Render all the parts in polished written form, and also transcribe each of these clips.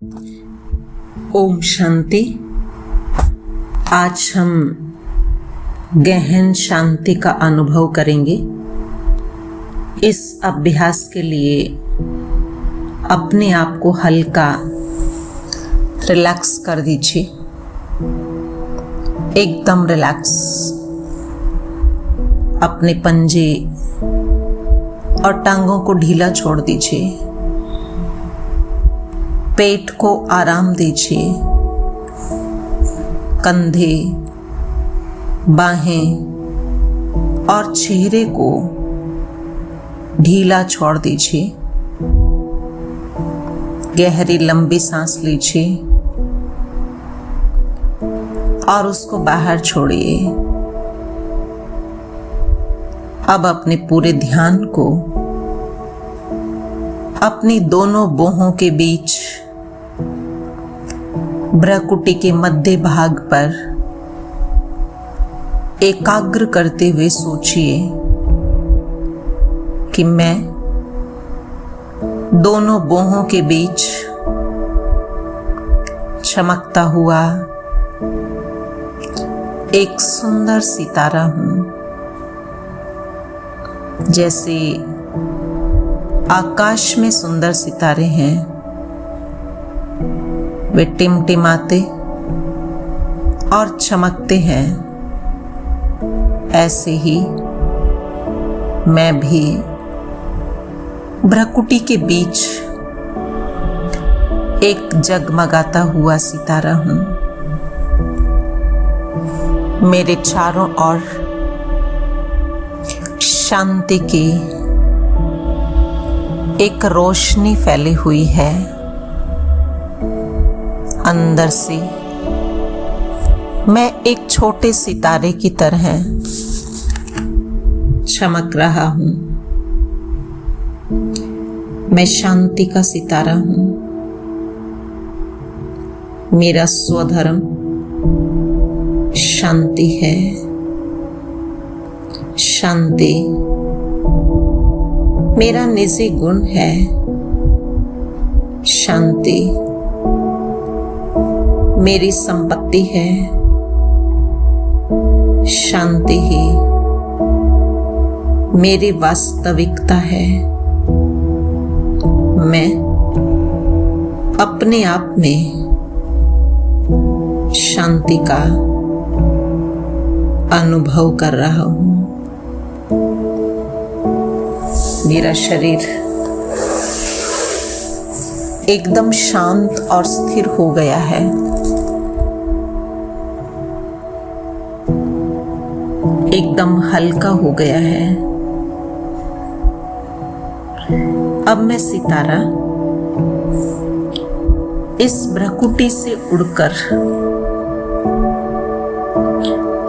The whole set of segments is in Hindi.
ओम शांति। आज हम गहन शांति का अनुभव करेंगे। इस अभ्यास के लिए अपने आप को हल्का रिलैक्स कर दीजिए, एकदम रिलैक्स। अपने पंजे और टांगों को ढीला छोड़ दीजिए, पेट को आराम दीजिए, कंधे, बाहें और चेहरे को ढीला छोड़ दीजिए। गहरी लंबी सांस लीजिए और उसको बाहर छोड़िए। अब अपने पूरे ध्यान को अपनी दोनों बाहों के बीच भ्रुकुटी के मध्य भाग पर एकाग्र करते हुए सोचिए कि मैं दोनों बाहों के बीच चमकता हुआ एक सुंदर सितारा हूं। जैसे आकाश में सुंदर सितारे हैं, वे टिमटिमाते और चमकते हैं, ऐसे ही मैं भी भ्रुकुटी के बीच एक जगमगाता हुआ सितारा हूं। मेरे चारों ओर शांति की एक रोशनी फैली हुई है। अंदर से मैं एक छोटे सितारे की तरह चमक रहा हूं। मैं शांति का सितारा हूं। मेरा स्वधर्म शांति है। शांति मेरा निजी गुण है। शांति मेरी संपत्ति है। शांति ही मेरी वास्तविकता है। मैं अपने आप में शांति का अनुभव कर रहा हूं। मेरा शरीर एकदम शांत और स्थिर हो गया है। एकदम हल्का हो गया है। अब मैं सितारा इस भ्रुकुटी से उड़कर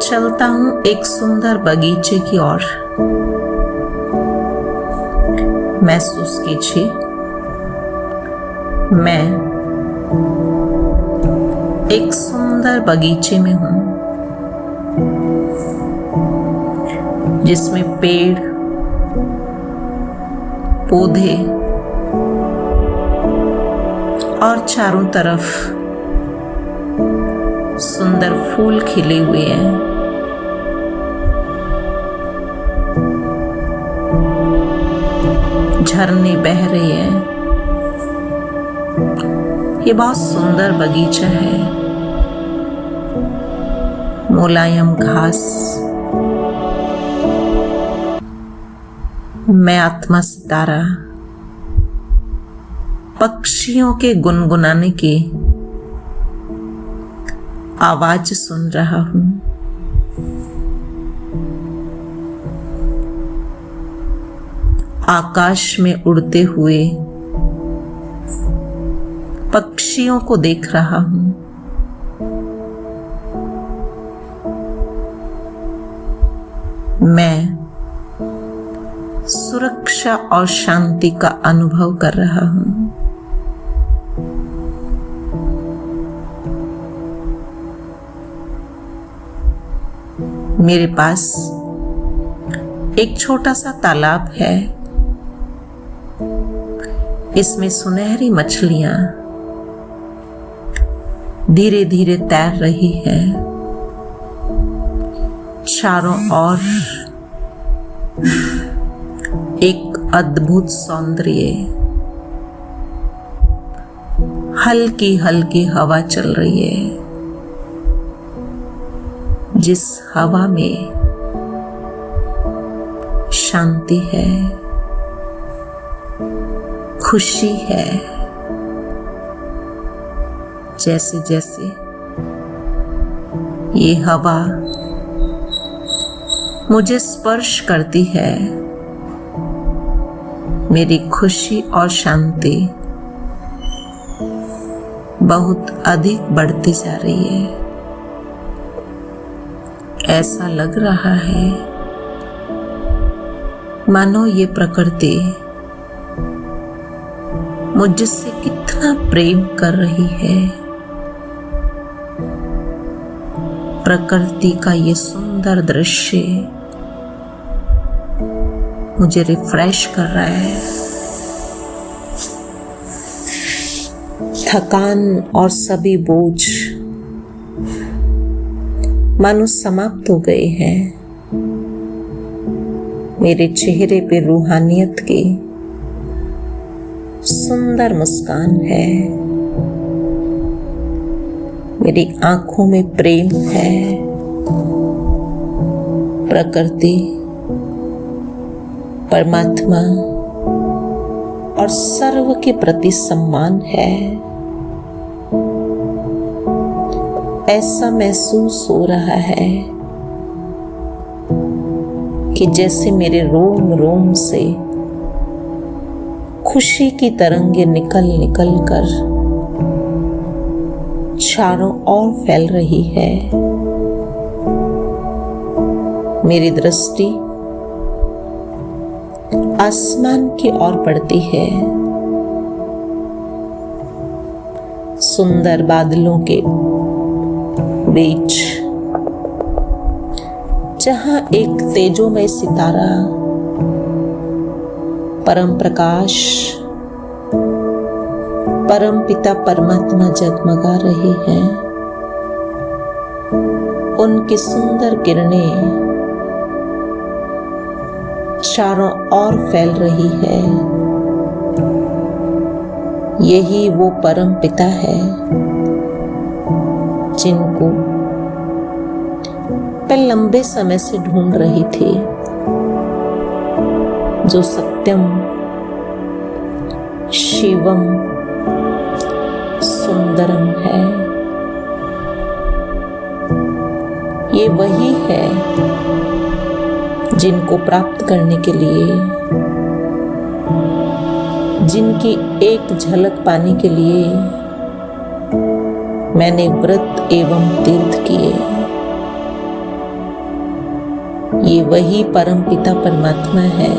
चलता हूं एक सुंदर बगीचे की ओर। महसूस कीजिए, मैं एक सुंदर बगीचे में हूं, जिसमें पेड़, पौधे और चारों तरफ सुंदर फूल खिले हुए हैं। झरने बह रहे हैं। ये बहुत सुंदर बगीचा है। मुलायम घास। मैं आत्मा सितारा पक्षियों के गुनगुनाने की आवाज सुन रहा हूं। आकाश में उड़ते हुए पक्षियों को देख रहा हूं। मैं सुरक्षा और शांति का अनुभव कर रहा हूं। मेरे पास एक छोटा सा तालाब है। इसमें सुनहरी मछलियां धीरे धीरे तैर रही है। चारों ओर एक अद्भुत सौंदर्य, हल्की हल्की हवा चल रही है, जिस हवा में शांति है, खुशी है। जैसे जैसे ये हवा मुझे स्पर्श करती है, मेरी खुशी और शांति बहुत अधिक बढ़ती जा रही है। ऐसा लग रहा है मानो ये प्रकृति मुझसे कितना प्रेम कर रही है। प्रकृति का ये सुंदर दृश्य मुझे रिफ्रेश कर रहा है। थकान और सभी बोझ मानो समाप्त हो गए हैं। मेरे चेहरे पे रूहानियत की सुंदर मुस्कान है। मेरी आंखों में प्रेम है। प्रकृति, परमात्मा और सर्व के प्रति सम्मान है। ऐसा महसूस हो रहा है कि जैसे मेरे रोम रोम से खुशी की तरंगे निकल निकल कर चारों ओर फैल रही है। मेरी दृष्टि आसमान की ओर पड़ती है। सुंदर बादलों के बीच जहां एक तेजोमय सितारा परम प्रकाश परम पिता परमात्मा जगमगा रहे हैं। उनकी सुंदर किरणें चारों ओर फैल रही है। यही वो परम पिता है जिनको मैं लंबे समय से ढूंढ रही थी, जो सत्यम शिवम सुंदरम है। ये वही है जिनको प्राप्त करने के लिए, जिनकी एक झलक पाने के लिए मैंने व्रत एवं तीर्थ किए। ये वही परम पिता परमात्मा है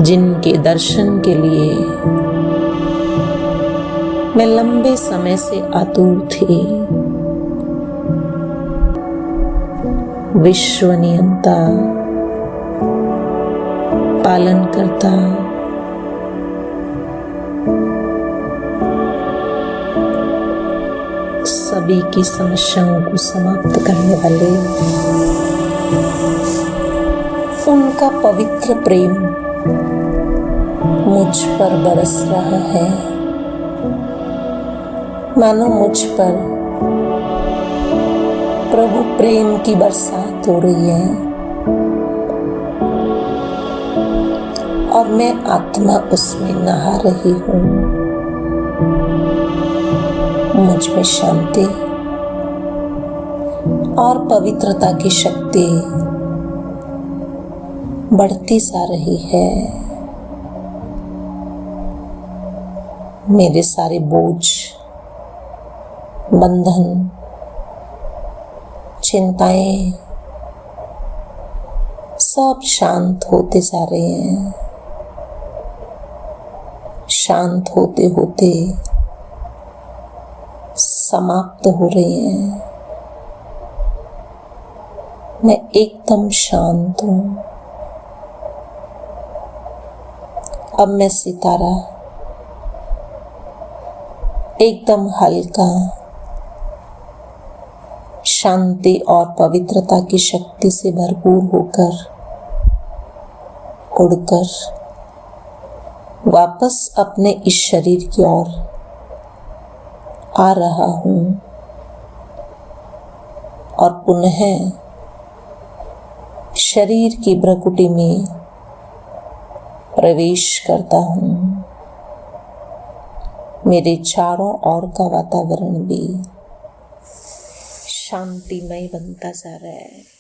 जिनके दर्शन के लिए मैं लंबे समय से आतुर थी। विश्व नियंता, पालन करता, सभी की समस्याओं को समाप्त करने वाले, उनका पवित्र प्रेम मुझ पर बरस रहा है। मानो मुझ पर प्रभु प्रेम की बरसात हो रही है और मैं आत्मा उसमें नहा रही हूँ। मुझ में शांति और पवित्रता की शक्ति बढ़ती जा रही है। मेरे सारे बोझ, बंधन, चिंताएं सब शांत होते जा रहे हैं। शांत होते होते समाप्त हो रहे हैं। मैं एकदम शांत हूँ। अब मैं सितारा एकदम हल्का, शांति और पवित्रता की शक्ति से भरपूर होकर उड़कर वापस अपने इस शरीर की ओर आ रहा हूँ और पुनः शरीर की भ्रकुटी में प्रवेश करता हूँ। मेरे चारों ओर का वातावरण भी शांतिमय बनता जा रहा है।